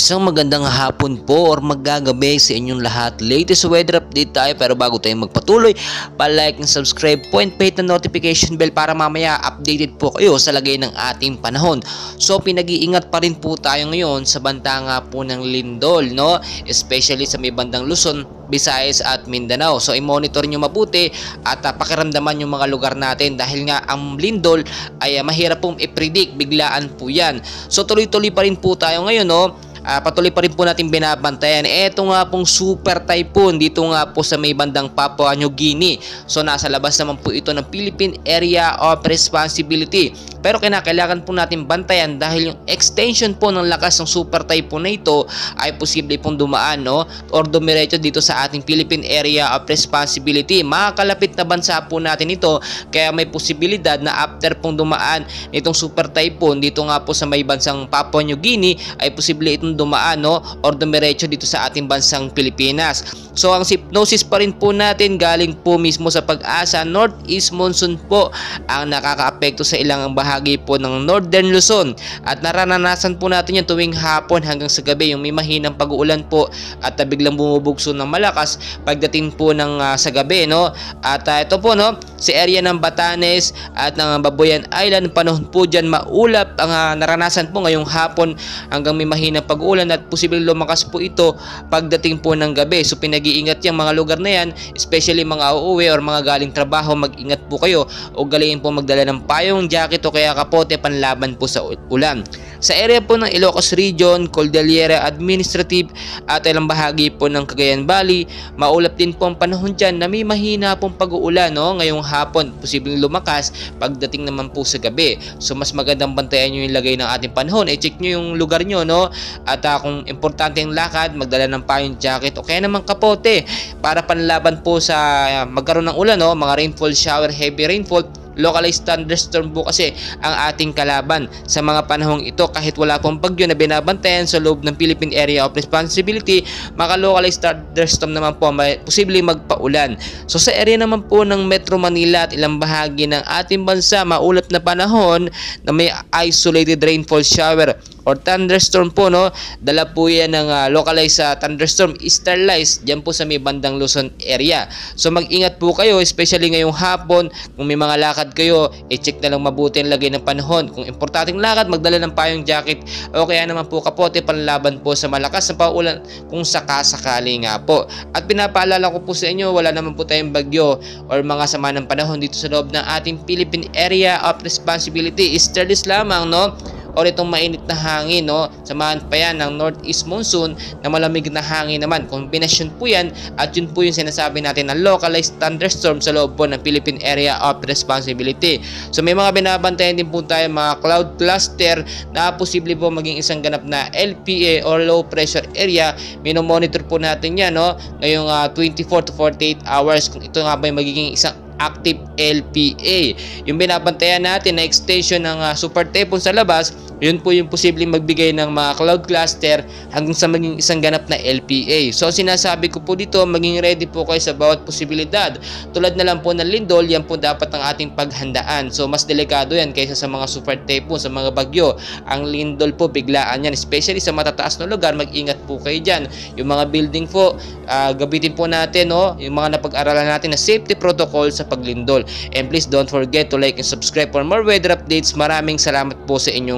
Isang magandang hapon po or magagabi sa inyong lahat. Latest weather update tayo, pero bago tayo magpatuloy, pa-like and subscribe po and hit the notification bell para mamaya updated po kayo sa lagay ng ating panahon. So pinag-iingat pa rin po tayo ngayon sa banta nga po ng lindol, no? Especially sa may bandang Luzon, Visayas at Mindanao. So i-monitor nyo mabuti at pakiramdaman yung mga lugar natin dahil nga ang lindol ay mahirap pong i-predict, biglaan po yan. So tuloy-tuloy pa rin po tayo ngayon, no? Patuloy pa rin po natin binabantayan. Ito nga pong super typhoon dito nga po sa may bandang Papua New Guinea. So nasa labas naman po ito ng Philippine Area of Responsibility. Pero kinakailangan po natin bantayan dahil yung extension po ng lakas ng super typhoon na ito ay posible pong dumaan, no? Or dumiretso dito sa ating Philippine Area of Responsibility. Makakalapit na bansa po natin ito, kaya may posibilidad na after pong dumaan nitong super typhoon dito nga po sa may bansang Papua New Guinea ay posible itong dumaan, no? Or dumiretso dito sa ating bansang Pilipinas. So ang hypnosis pa rin po natin galing po mismo sa Pag-asa. Northeast monsoon po ang nakakaapekto sa ilang bahagi po ng Northern Luzon at naranasan po natin yung tuwing hapon hanggang sa gabi yung may mahinang pag-uulan po at biglang bumubugso ng malakas pagdating po ng sa gabi, no? At ito po, no, sa area ng Batanes at ng Babuyan Island, panahon po dyan maulap ang naranasan po ngayong hapon hanggang may mahinang pag-uulan at posibleng lumakas po ito pagdating po ng gabi. So pinag-iingat yung mga lugar na yan, especially mga uuwi or mga galing trabaho, mag-ingat po kayo o galiin po magdala ng payong, jacket o kaya kapote panlaban po sa ulan. Sa area po ng Ilocos Region, Cordillera Administrative at ilang bahagi po ng Cagayan Valley, maulap din po ang panahon dyan na may mahina pong pag-uulan, no? Ngayong hapon, posibleng lumakas pagdating naman po sa gabi. So mas magandang bantayan nyo yung lagay ng ating panahon. I-check nyo yung lugar nyo, no? At kung importante yung lakad, magdala ng payong, jacket o kaya naman kapote para panlaban po sa magkaroon ng ulan, no? Mga rainfall shower, heavy rainfall, localized thunderstorm po kasi ang ating kalaban sa mga panahong ito. Kahit wala pong bagyo na binabantayan sa loob ng Philippine Area of Responsibility, maka-localized thunderstorm naman po may posibleng magpaulan. So sa area naman po ng Metro Manila at ilang bahagi ng ating bansa, maulap na panahon na may isolated rainfall shower or thunderstorm po, no? Dala po yan ng localized thunderstorm, sterilize dyan po sa may bandang Luzon area. So mag-ingat po kayo, especially ngayong hapon. Kung may mga lakad kayo, i-check na lang mabuti ang lagay ng panahon. Kung importanteng lakad, magdala ng payong, jacket o kaya naman po kapote panlaban po sa malakas na paulan kung sakasakali nga po. At pinapaalala ko po sa inyo, wala naman po tayong bagyo or mga sama ng panahon dito sa loob ng ating Philippine Area of Responsibility. Sterilize lamang, no? Or itong mainit na hangin, no? Samahan pa yan ng northeast monsoon na malamig na hangin naman. Kombinasyon po yan at yun po yung sinasabi natin na localized thunderstorm sa loob po ng Philippine Area of Responsibility. So may mga binabantayan din po tayo mga cloud cluster na posible po maging isang ganap na LPA or low pressure area. Minomonitor po natin yan, no? Ngayong 24 to 48 hours kung ito nga ba magiging isang active LPA. Yung binabantayan natin na extension ng super typhoon sa labas, yun po yung posibleng magbigay ng mga cloud cluster hanggang sa maging isang ganap na LPA. So sinasabi ko po dito, maging ready po kayo sa bawat posibilidad. Tulad na lang po ng lindol, yan po dapat ang ating paghandaan. So mas delikado yan kaysa sa mga super typhoon, sa mga bagyo. Ang lindol po biglaan yan, especially sa matataas na lugar, mag-ingat po kayo dyan. Yung mga building po, gabitin po natin, no? Yung mga napag-aralan natin na safety protocol sa paglindol. And please don't forget to like and subscribe for more weather updates. Maraming salamat po sa inyong